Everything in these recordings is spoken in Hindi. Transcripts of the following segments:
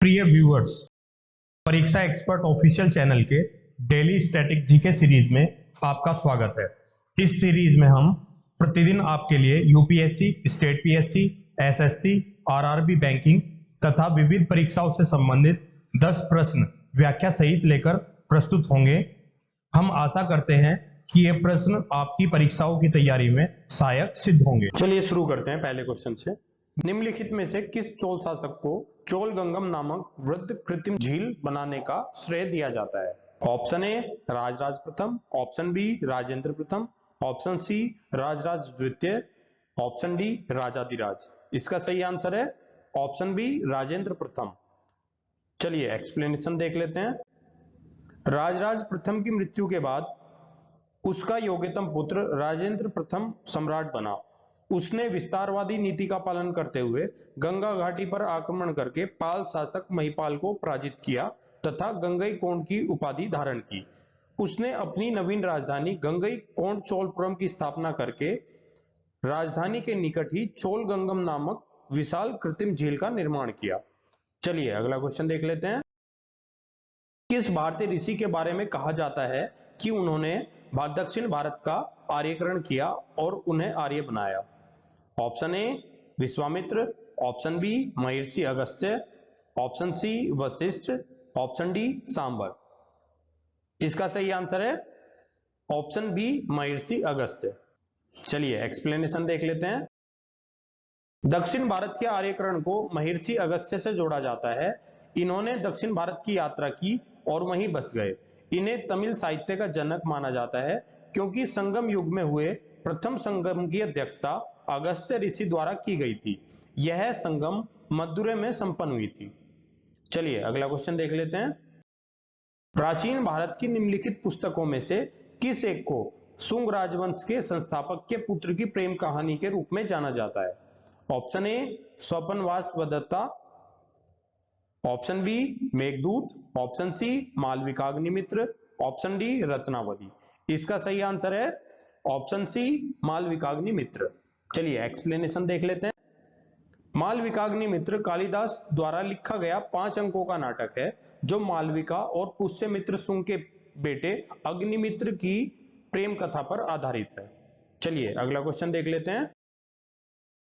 प्रिय व्यूअर्स, परीक्षा एक्सपर्ट ऑफिशियल चैनल के डेली स्टैटिक जीके सीरीज में आपका स्वागत है। इस सीरीज में हम प्रतिदिन आपके लिए UPSC, state PSC, SSC, RRB banking तथा विविध परीक्षाओं से संबंधित 10 प्रश्न व्याख्या सहित लेकर प्रस्तुत होंगे। हम आशा करते हैं कि ये प्रश्न आपकी परीक्षाओं की तैयारी में सहायक सिद्ध होंगे। चलिए शुरू करते हैं पहले क्वेश्चन से। निम्नलिखित में से किस चोल शासक को चोल गंगम नामक वृहद कृत्रिम झील बनाने का श्रेय दिया जाता है? ऑप्शन ए राजराज प्रथम, ऑप्शन बी राजेंद्र प्रथम, ऑप्शन सी राजराज द्वितीय, ऑप्शन डी राजाधिराज। इसका सही आंसर है ऑप्शन बी राजेंद्र प्रथम। चलिए एक्सप्लेनेशन देख लेते हैं। राजराज प्रथम की मृत्यु के बाद उसका योग्यतम पुत्र राजेंद्र प्रथम सम्राट बना। उसने विस्तारवादी नीति का पालन करते हुए गंगा घाटी पर आक्रमण करके पाल शासक महिपाल को पराजित किया तथा गंगईकोंड की उपाधि धारण की। उसने अपनी नवीन राजधानी गंगईकोंड चोलपुरम की स्थापना करके राजधानी के निकट ही चोल गंगम नामक विशाल कृत्रिम झील का निर्माण किया। चलिए अगला क्वेश्चन देख लेते हैं। किस भारतीय ऋषि के बारे में कहा जाता है कि उन्होंने दक्षिण भारत का आर्यकरण किया और उन्हें आर्य बनाया? Option A Vishwamitra, option B Maharshi Agastya, option C Vashishtha, option D Sambar. इसका सही आंसर है ऑप्शन बी महर्षि अगस्त्य। चलिए एक्सप्लेनेशन देख लेते हैं। दक्षिण भारत के आर्यकरण को महर्षि अगस्त्य से जोड़ा जाता है। इन्होंने दक्षिण भारत की यात्रा की और वहीं बस गए। इन्हें तमिल साहित्य का जनक माना जाता है क्योंकि संगम युग में हुए प्रथम संगम की अध्यक्षता अगस्त्य ऋषि द्वारा की गई थी। यह संगम मदुरै में संपन्न हुई थी। चलिए अगला क्वेश्चन देख लेते हैं। प्राचीन भारत की निम्नलिखित पुस्तकों में से किस एक को शुंग राजवंश के संस्थापक के पुत्र की प्रेम कहानी के रूप में जाना जाता है? Option A Swapnavasavadatta, option B Meghaduta, option C Malavikagnimitra, option D Ratnavali. इसका सही आंसर है ऑप्शन सी मालविकाग्निमित्र। चलिए एक्सप्लेनेशन देख लेते हैं। मालविकाग्निमित्र कालिदास द्वारा लिखा गया 5 अंकों का नाटक है जो मालविका और पुष्यमित्र शुंग के बेटे अग्निमित्र की प्रेम कथा पर आधारित है। चलिए अगला क्वेश्चन देख लेते हैं।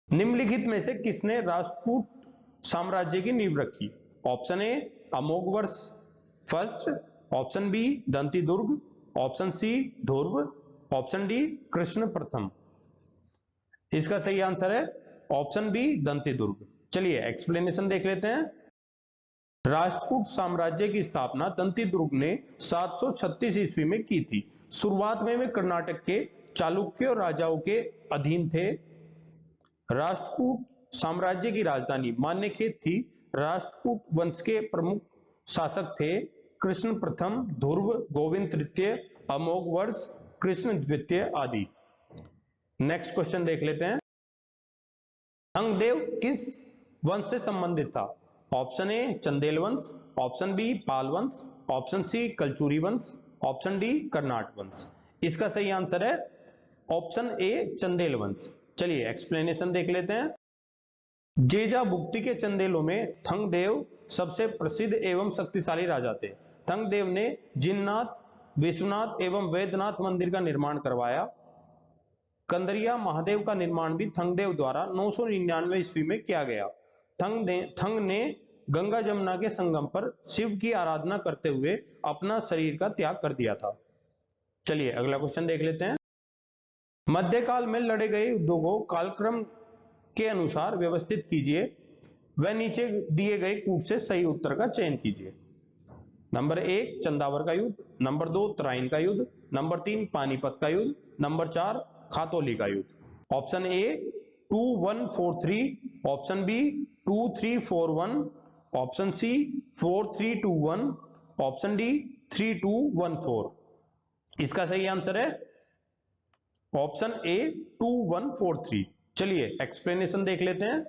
निम्नलिखित में से किसने राष्ट्रकूट साम्राज्य की नींव रखी? Option A Amoghavarsha first, option B Dantidurga, option C Dhruva, option D Krishna प्रथम। इसका सही आंसर है ऑप्शन बी दंती दुर्ग। चलिए एक्सप्लेनेशन देख लेते हैं। राष्ट्रकूट साम्राज्य की स्थापना दंती दुर्ग ने 736 ईस्वी में की थी। शुरुआत में वे कर्नाटक के चालुक्य राजाओं के अधीन थे। राष्ट्रकूट साम्राज्य की राजधानी मान्यखेत थी। राष्ट्रकूट वंश के प्रमुख शासक थे कृष्ण प्रथम, ध्रुव, गोविंद तृतीय, अमोघवर्ष, कृष्ण द्वितीय आदि। नेक्स्ट क्वेश्चन देख लेते हैं। अंगदेव किस वंश से संबंधित था? ऑप्शन ए चंदेल वंश, ऑप्शन बी पाल वंश, ऑप्शन सी कलचुरी वंश, ऑप्शन डी कर्नाट वंश। इसका सही आंसर है ऑप्शन ए चंदेल वंश। चलिए एक्सप्लेनेशन देख लेते हैं। जेजा भुक्ति के चंदेलों में थंगदेव सबसे प्रसिद्ध एवं शक्तिशाली राजा थे। थंगदेव ने जिननाथ, विश्वनाथ एवं वैद्यनाथ मंदिर का निर्माण करवाया। कंदरिया महादेव का निर्माण भी थंगदेव द्वारा 999 ईस्वी में किया गया। थंग ने गंगा जमुना के संगम पर शिव की आराधना करते हुए अपना शरीर का त्याग कर दिया था। चलिए अगला क्वेश्चन देख लेते हैं। मध्यकाल में लड़े गए युद्धों को कालक्रम के अनुसार व्यवस्थित कीजिए व नीचे दिए गए कूट से सही उत्तर का चयन कीजिए। नंबर 1 चंदावर का युद्ध, नंबर 2 तराइन का युद्ध, नंबर 3 पानीपत का युद्ध, नंबर 4 खातौली का युद्ध। Option A 2143, option B 2341, option C 4321, option D 3214। इसका सही आंसर है ऑप्शन ए 2143। चलिए एक्सप्लेनेशन देख लेते हैं।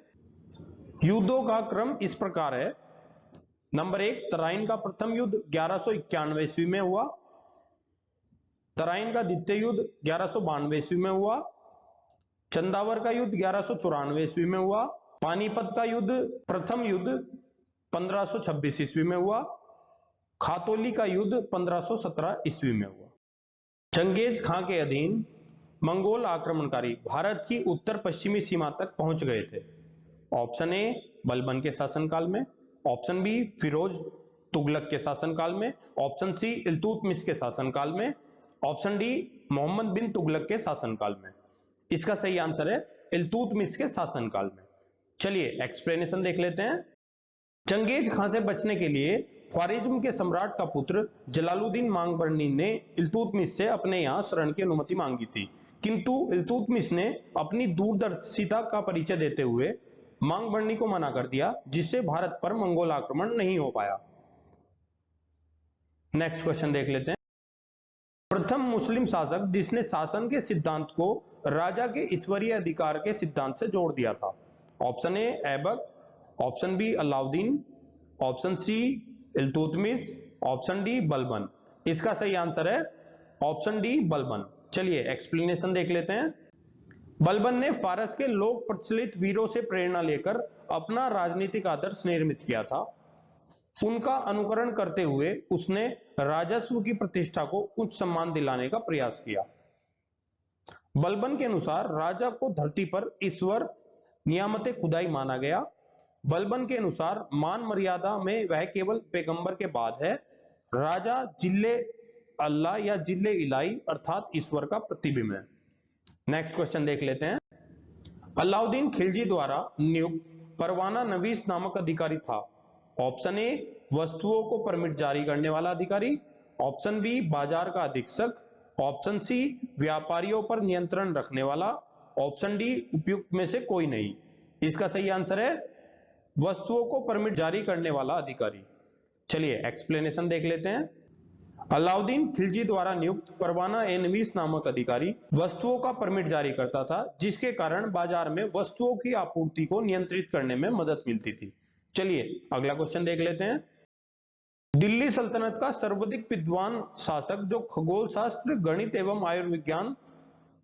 युद्धों का क्रम इस प्रकार है। नंबर 1 तराइन का प्रथम युद्ध 1191 ईस्वी में हुआ। तराइन का द्वितीय युद्ध 1192 ईस्वी में हुआ। चंदावर का युद्ध 1194 ईस्वी में हुआ। पानीपत का युद्ध प्रथम युद्ध 1526 ईस्वी में हुआ। खातौली का युद्ध 1517 ईस्वी में हुआ। चंगेज खां के अधीन मंगोल आक्रमणकारी भारत की उत्तर पश्चिमी सीमा तक पहुंच गए थे। ऑप्शन ए बलबन के शासनकाल में, ऑप्शन बी फिरोज तुगलक के शासनकाल में, ऑप्शन सी इल्तुतमिश के शासनकाल में, ऑप्शन डी मोहम्मद बिन तुगलक के शासनकाल में। इसका सही आंसर है इल्तुतमिश के शासनकाल में। चलिए एक्सप्लेनेशन देख लेते हैं। चंगेज खां से बचने के लिए ख्वारिज्म के सम्राट का पुत्र जलालुद्दीन मांगबरनी ने इल्तुतमिश से अपने यहां शरण की अनुमति मांगी थी, किंतु इल्तुतमिश ने अपनी दूरदर्शिता का परिचय देते हुए मांगबरनी को मना कर दिया, जिससे भारत पर मंगोल आक्रमण नहीं हो पाया। नेक्स्ट क्वेश्चन देख लेते हैं। प्रथम मुस्लिम शासक जिसने शासन के सिद्धांत को राजा के ईश्वरीय अधिकार के सिद्धांत से जोड़ दिया था। Option A Aibak, option B Alauddin, option C Iltutmish, option D Balban. इसका सही आंसर है ऑप्शन डी बलबन। चलिए एक्सप्लेनेशन देख लेते हैं। बलबन ने फारस के लोक प्रचलित वीरों से प्रेरणा लेकर अपना राजनीतिक आदर्श निर्मित किया था। उनका अनुकरण करते हुए उसने राजस्व की प्रतिष्ठा को उच्च सम्मान दिलाने का प्रयास किया। बलबन के अनुसार राजा को धरती पर ईश्वर नियामत खुदाई माना गया। बलबन के अनुसार मान मर्यादा में वह केवल पैगंबर के बाद है। राजा जिल्ले अल्लाह या जिल्ले इलाही अर्थात ईश्वर का प्रतिबिंब है। नेक्स्ट क्वेश्चन देख लेते हैं। अलाउद्दीन खिलजी द्वारा नियुक्त परवाना नवीस नामक अधिकारी था। ऑप्शन ए वस्तुओं को परमिट जारी करने वाला अधिकारी, ऑप्शन बी बाजार का अधीक्षक, ऑप्शन सी व्यापारियों पर नियंत्रण रखने वाला, ऑप्शन डी उपयुक्त में से कोई नहीं। इसका सही आंसर है वस्तुओं को परमिट जारी करने वाला अधिकारी। चलिए एक्सप्लेनेशन देख लेते हैं। अलाउद्दीन खिलजी द्वारा नियुक्त परवाना ए नवीस नामक अधिकारी वस्तुओं का परमिट जारी करता था, जिसके कारण बाजार में वस्तुओं की आपूर्ति को नियंत्रित करने में मदद मिलती थी। चलिए अगला क्वेश्चन देख लेते हैं। दिल्ली सल्तनत का सर्वाधिक विद्वान शासक जो खगोल शास्त्र, गणित एवं आयुर्विज्ञान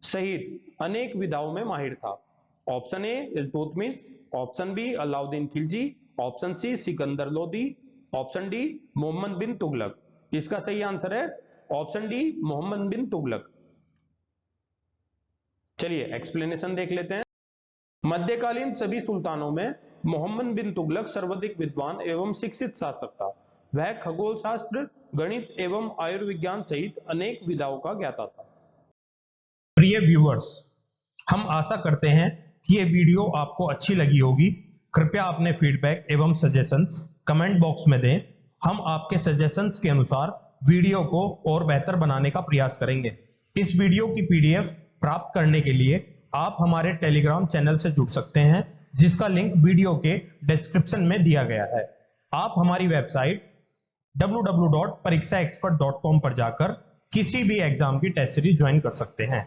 सहित अनेक विधाओं में माहिर था। Option A Iltutmish, option B Alauddin Khilji, option C Sikandar Lodi, option D Mohammad bin Tughlaq. इसका सही आंसर है ऑप्शन डी मोहम्मद बिन तुगलक। चलिए एक्सप्लेनेशन देख लेते हैं। मध्यकालीन सभी सुल्तानों में मोहम्मद बिन तुगलक सर्वाधिक विद्वान एवं शिक्षित शासक था। वह खगोल शास्त्र, गणित एवं आयुर्विज्ञान सहित अनेक विधाओं का ज्ञाता था। प्रिय व्यूअर्स, हम आशा करते हैं कि ये वीडियो आपको अच्छी लगी होगी। कृपया अपने फीडबैक एवं सजेशंस कमेंट बॉक्स में दें। हम आपके सजेशंस के अनुसार वीडियो को और बेहतर बनाने का प्रयास करेंगे। इस वीडियो की पीडीएफ प्राप्त करने के लिए आप हमारे टेलीग्राम चैनल से जुड़ सकते हैं, जिसका लिंक वीडियो के डिस्क्रिप्शन में दिया गया है। आप हमारी वेबसाइट www.parikshaexpert.com पर जाकर किसी भी एग्जाम की टेस्ट सीरीज ज्वाइन कर सकते हैं।